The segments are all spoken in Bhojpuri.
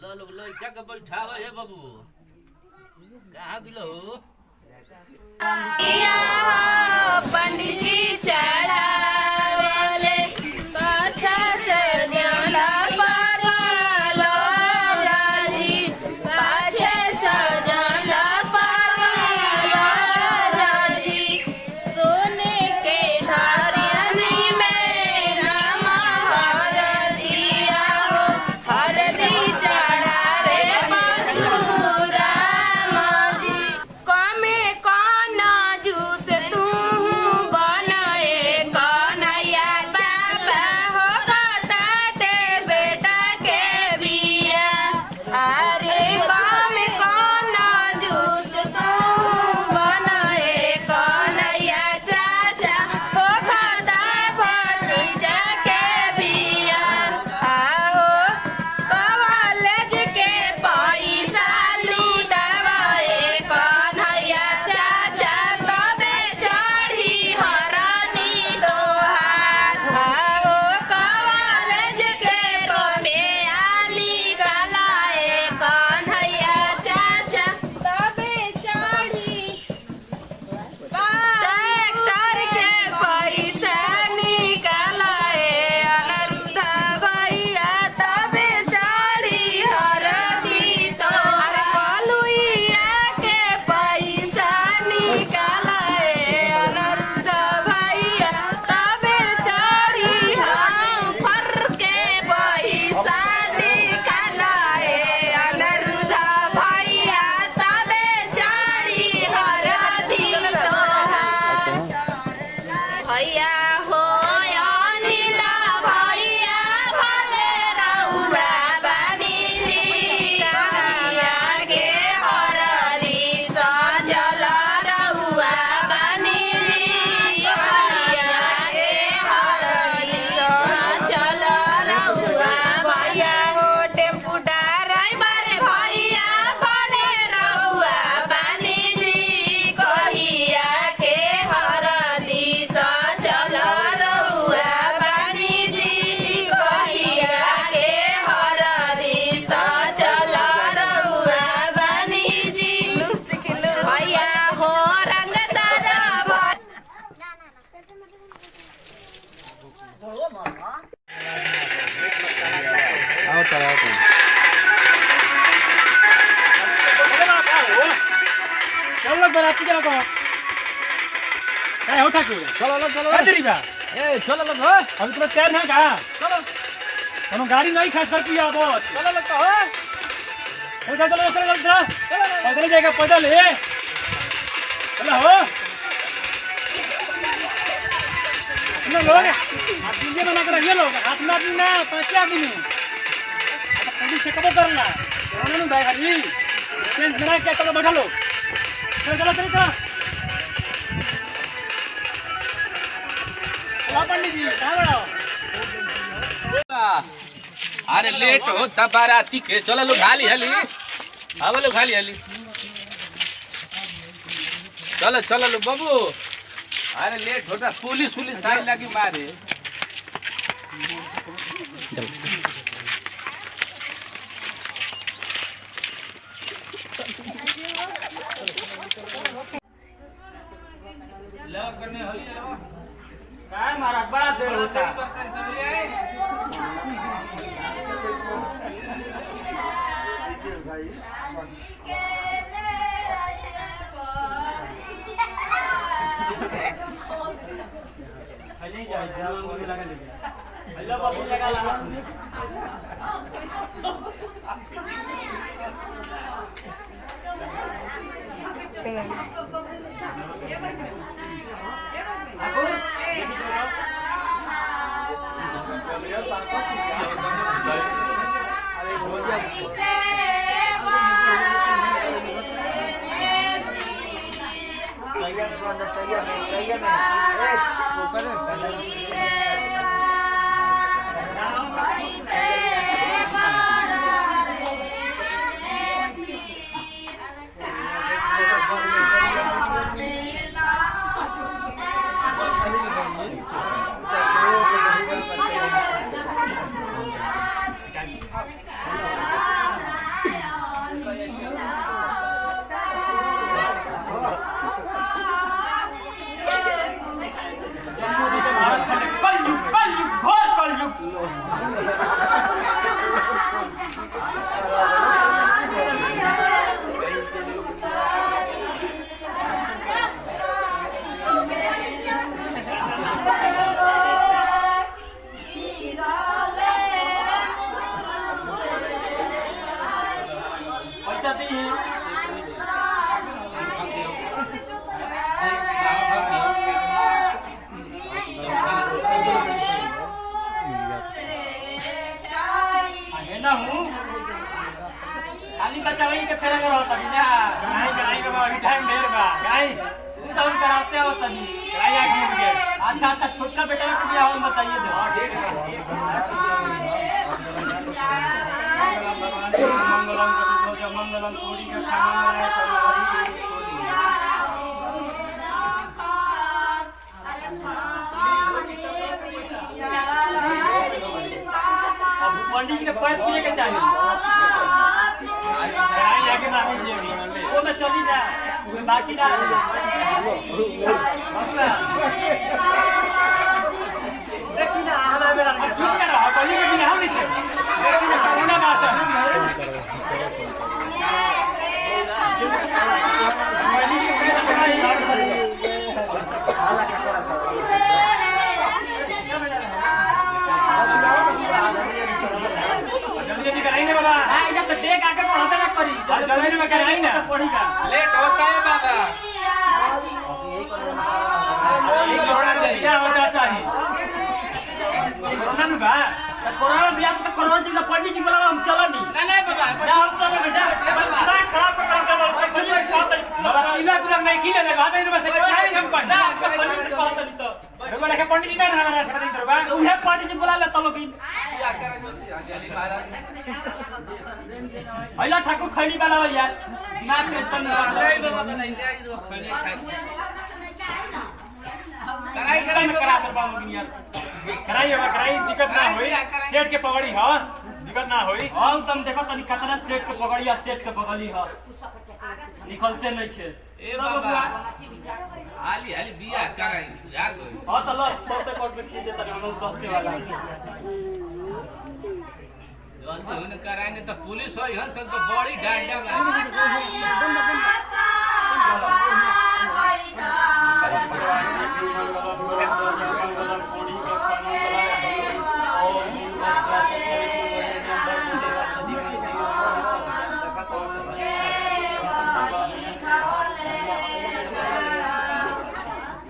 लो लोग लो क्या का बैठावा है बाबू कहाँ गिलो पंडित जी चढ़ावले पाछा से जाला पारवालो राजी पाछे से जाला पारवालो राजी सोने के धारियनी में रामा हरदिया हो हरदी चढ़ावे परशुराम जी कमे काना जूस तू बनाए कन्हैया चाचा हो ताते बेटा के बिया अरे कमे काना जूस तू बनाए कन्हैया चाचा हो खाता भतीजा के बिया आओ कॉलेज के पैसा लूटावे कन्हैया चाचा तबे चढ़ी हरदी तोहार आओ कॉलेज के रुपया निकालाए कन्हैया चाचा तबे चढ़ी ट्रैक्टर के पैसा निकालाए अनिरुद्ध भैया तबे चढ़ी हरदी तोहार कलुइया के पैसा निकालाए अनिरुद्ध भैया तबे चढ़ी हम फर के पैसा निकालाए अनिरुद्ध भैया तबे चढ़ी हरदी तोहार भैया हो अनिला भैया भले रहुआ बानी जी कन्हैया के हरदी सजल रहुआ बानी जी कन्हैया के हरदी सजल रहुआ भैया हो टेम्पू ड्राइवर भैया भले रहुआ बानी जी कन्हैया के हरदी सजल रहुआ बानी जी कन्हैया के हरदी सजल रहुआ बानी जी भैया हो रंगदार आओ चलो चलो लोग बराती चलो को हो ठाकुर चलो लो चलो तेरी बा ए चलो लो हो अभी तुम्हें तैयार है का चलो कोनो गाड़ी नहीं खास कर पिया बहुत चलो लो हो चलो चलो चलो चलो पैदल जाएगा पैदल है चलो हो चलो लोग हाथ दीजिए बना कर रखिए लोग हाथ में आदमी ना 5 आदमी पुलिस से कब करना उन्होंने भाई हरी चेंज बना के चलो बैठा लो चलो चलो चलो चलो पंडित जी कहाँ बढ़ाओ अरे लेट होता बाराती के चलो लो खाली हली अब लो खाली हली चलो चलो लो बाबू अरे लेट होता पुलिस पुलिस सारी लगी मारे लो करने हली लो काय महाराज बड़ा देर होता हेलो बाबू लगा ला Bye. ना हूँ खाली बचावे के फेरे में रहता है ना गाय के बाबू टाइम ढेर बा गाय तू तो हम कराते हो तभी गाय आके मुझे अच्छा छोटा बेटा का बियाह हम बताइए दो ठीक है मंगलम पूरी का खाना पंडित जी के पैर पूजे के चाहिए आगे ना दीजिए वो मैं चली ना बाकी ना देखी ना हमारा मेरा चुप कर रहा पंडित के बिना हम नहीं थे देखी ना कोरोना मासा पंडित के पैर जल्दी कराइए बाबा हां इधर से डेग आके पढ़ते ना करी जल्दी में कराइए ना पढ़ीगा लेट होता है बाबा क्या होता है कोरोना बा कोरोना बिया तो कोरोना जी पंडित जी बोला हम चला नहीं ना बाबा हम चलो बेटा बड़ा खराब कर बाबा किला गुला नहीं किले लगा दे में से क्या है हम पढ़ना पंडित से बात नहीं तो भगवान के पंडित जी ना हमारा से नहीं करबा उहे पंडित जी बोला ले तलो की अइला ठाकुर खैली वाला हो यार दिमाग टेंशन नहीं बाबा नहीं ले आई रो खैली खाए कराई करा कर बाबू यार कराई दिक्कत ना होई सेठ के पगड़ी हां दिक्कत ना होई हां तुम देखो तनी कतना सेठ के पगड़ी या सेठ के पगड़ी हां निकलते नहीं थे ए बाबा हाली बिया कराई यार हां तो लो सबसे कोट में खींच देता हम सस्ते वाला जल्दी होने कराने तो पुलिस होई हन सब तो बड़ी डांडा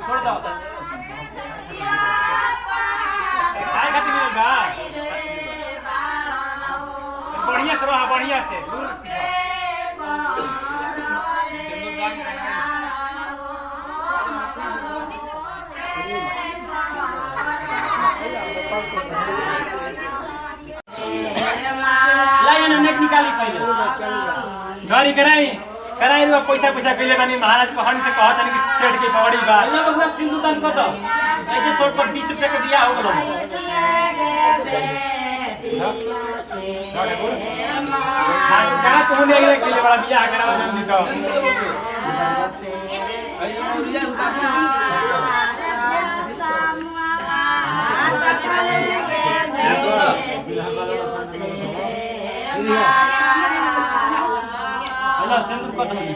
छोड़ दो काय खाती मिलेगा बढ़िया से रहा बढ़िया से लाइन नेट निकाली पहले गाड़ी कराई रुआ पैसा कइले बानी महाराज को हन से कहत हन कि सेठ के पगड़ी बा ना बबुआ सिंधु दान कत ऐसे शॉर्ट पर 20 रुपया के दिया हो गलो कहां तो होने लगे कइले बड़ा बियाह करावा नहीं तो हेलो सिंदूर कत में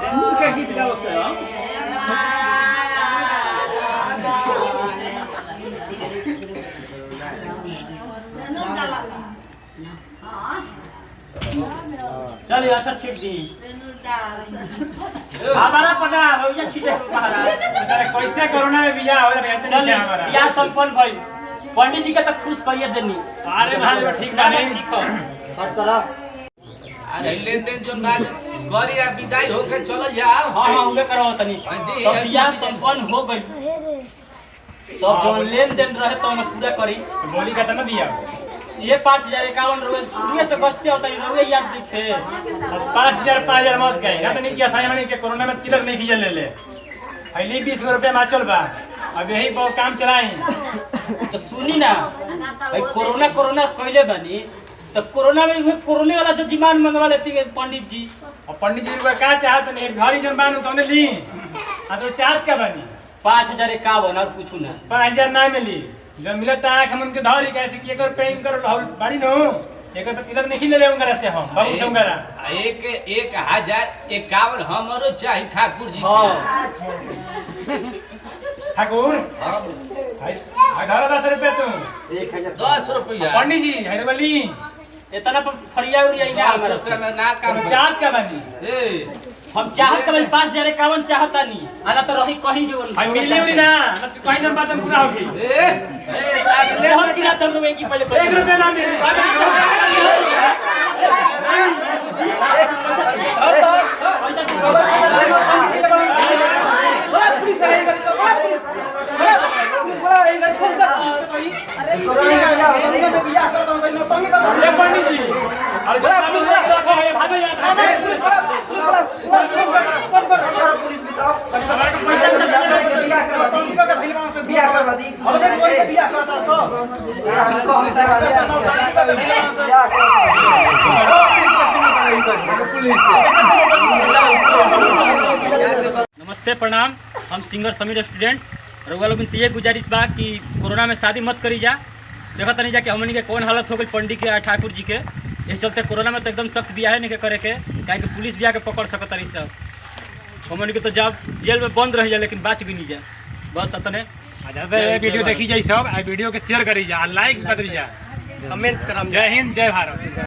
सिंदूर के गीत गाओ से चलिए अच्छा ठीक दी हमारा पता हो जा छीटे महाराज कैसे कोरोना में बियाह हो रहते नहीं हमारा बियाह संपन्न भाई पंडित जी के तक खुश करिए देनी अरे भाई ठीक ना ठीक हो हट करो अरे लेन देन जो बात करी आ विदाई होके चलो जाओ हां उहे करो तनी तो बियाह संपन्न हो गई तो जो लेन देन रहे तो हम पूरा करी बोली का ना दिया ये 5051 रुपए दुनिया से बचते होता है रुपए याद दिखे 5000 मत गए ना तो नहीं किया साईं मानी के कोरोना में तिलक नहीं खींच ले ले पहले 20 रुपए माचल बा अब यही बहुत काम चलाई तो सुनी ना भाई कोरोना कइले बनी तो कोरोना में कोरोना वाला जो जीवन मंगवा लेती है पंडित जी और पंडित जी रुपया का चाहत नहीं घरी जो बानू तो ली हां तो चाहत का बनी 5051 और पूछू ना 5000 ना मिली जो मिलता है हम उनके धौरी कैसे कि एकर पेइंग कर बाड़ी नो एकर तो तिलक नहीं ले लेऊंगा से हम बाबू से उंगरा 1051 हमरो चाहिए ठाकुर जी ठाकुर भाई 10 रुपए तुम 10 रुपया पंडित जी है बली इतना फरिया उरिया ना हमारा दूसरा में ना काम चाहत का बानी ए हम चाहत का बानी 5051 चाहता नहीं आना तो रही कहीं जो भाई मिली उरी ना कहीं ना बात पूरा हो गई ए तास ले बहुत गिरा तब रुपए की पहले 1 रुपया ना मिली पुलिस रहेगा तो पुलिस बोला ये घर फोन कर अरे कोरोना का दुनिया में बियाह कर दो तो पंगे कर ये पंडित जी अरे बोला पुलिस बोला रखो ये भागो यार पुलिस बोला फोन कर पुलिस बताओ हमारे को पैसा के बियाह करवा दी का फिल्म से बियाह करवा दी और तो कोई बियाह करता सो हम को हमसे नमस्ते प्रणाम हम सिंगर समीर स्टूडेंट रउआ लोगन से ये गुजारिश बा कि कोरोना में शादी मत करी जा देखा तनी जा कि हमनी के कौन हालत हो गई पंडित के ठाकुर जी के इस चलते कोरोना में तो एकदम सख्त बियाह नहीं के करे के काहे कि पुलिस बियाह के पकड़ सकत रही सब हमनी के तो जब जेल में बंद रह जा लेकिन बाच भी नहीं जा बस अतने वीडियो देखी जाए सब वीडियो के शेयर करी जा लाइक करी जा कमेंट करम। जय हिंद जय भारत।